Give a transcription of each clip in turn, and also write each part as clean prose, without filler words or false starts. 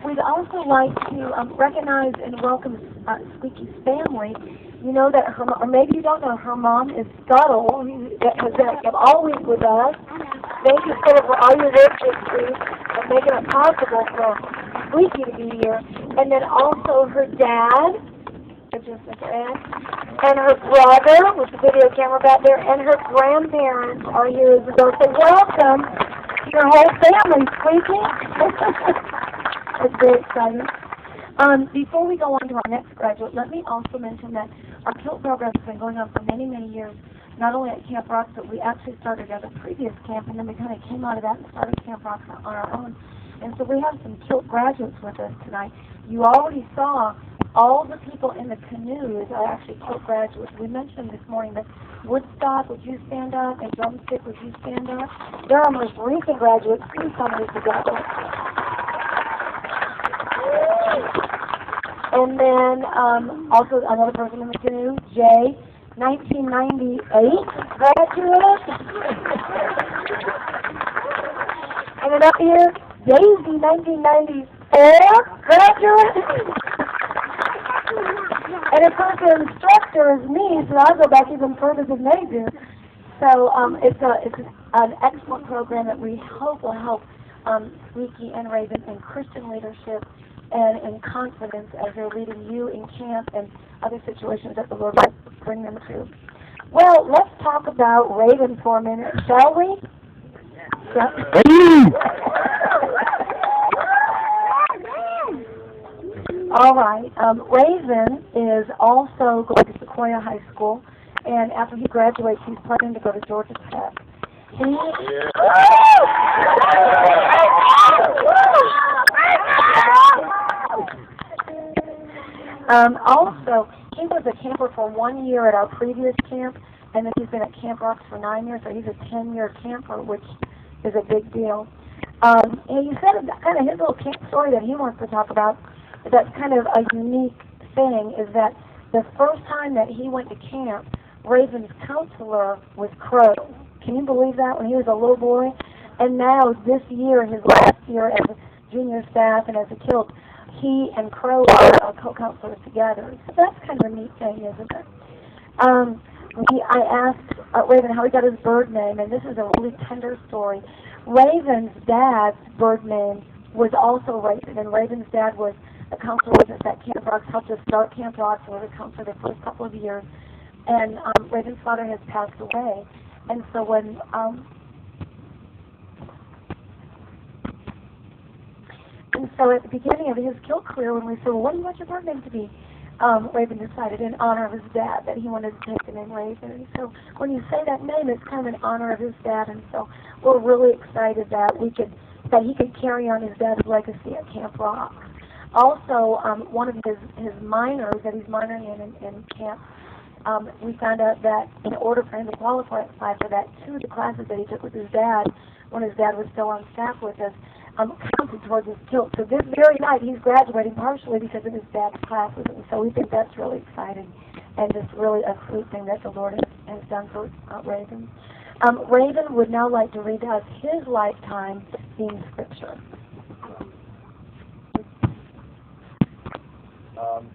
we'd also like to recognize and welcome Squeaky's family. You know that her, or maybe you don't know, her mom is Scuttle, that has been always with us. Thank you, Scuttle, for all your work this week and making it possible for Squeaky to be here. And then also her dad, just Mr. Ed, and her brother with the video camera back there, and her grandparents are here as well. So welcome to your whole family, Squeaky. It's very exciting. Before we go on to our next graduate, let me also mention that our Cilt program has been going on for many, many years, not only at Camp Rocks, but we actually started at a previous camp, and then we kind of came out of that and started Camp Rocks on our own. And so we have some Cilt graduates with us tonight. You already saw all the people in the canoes are actually Cilt graduates. We mentioned this morning that Woodstock, would you stand up? And Drumstick, would you stand up? They're our most recent graduates. Please come here together. And then also another person in the canoe, Jay, 1998 graduate. And then up here, Daisy, 1994 graduate. And of course, the instructor is me, so I'll go back even further than they do. So it's an excellent program that we hope will help Squeaky and Raven in Christian leadership and in confidence as they're leading you in camp and other situations that the Lord will bring them to. Well, let's talk about Raven for a minute, shall we? Yep. All right. Raven is also going to Sequoia High School, and after he graduates, he's planning to go to Georgia Tech. Also, he was a camper for 1 year at our previous camp, and then he's been at Camp Rocks for 9 years, so he's a 10-year camper, which is a big deal. And he said kind of his little camp story that he wants to talk about, that's kind of a unique thing, is that the first time that he went to camp, Raven's counselor was Crow. Can you believe that, when he was a little boy? And now, this year, his last year as a junior staff and as a Cilt, he and Crow are co-counselors together. So that's kind of a neat thing, isn't it? I asked Raven how he got his bird name, and this is a really tender story. Raven's dad's bird name was also Raven, and Raven's dad was a counselor with us at Camp Rocks, helped us start Camp Rocks, and was a counselor the first couple of years. And Raven's father has passed away. And so when at the beginning of his Cilt career, when we said, well, what do you want your bird name to be? Raven decided in honor of his dad that he wanted to take the name Raven. And so when you say that name, it's kind of in honor of his dad. And so we're really excited that he could carry on his dad's legacy at Camp Rocks. Also, one of his minors that he's minoring in camp, we found out that in order for him to qualify for that, 2 of the classes that he took with his dad, when his dad was still on staff with us, counted towards his Cilt. So this very night, he's graduating partially because of his dad's classes. And so we think that's really exciting and just really a sweet thing that the Lord has done for Raven. Raven would now like to read us his lifetime theme scripture.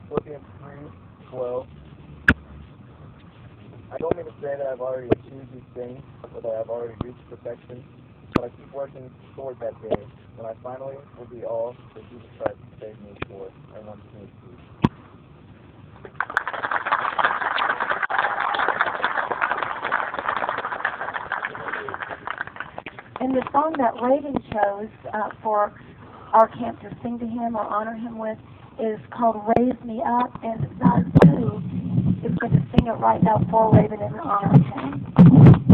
Philippians 3:12. I don't mean to say that I've already achieved these things, or that I've already reached perfection, but I keep working toward that day when I finally will be all that Jesus Christ saved me for and wants me to be. And the song that Raven chose for our camp to sing to him or honor him with is called Raise Me Up, and Zaz, too, is going to sing it right now for Raven in honor of him.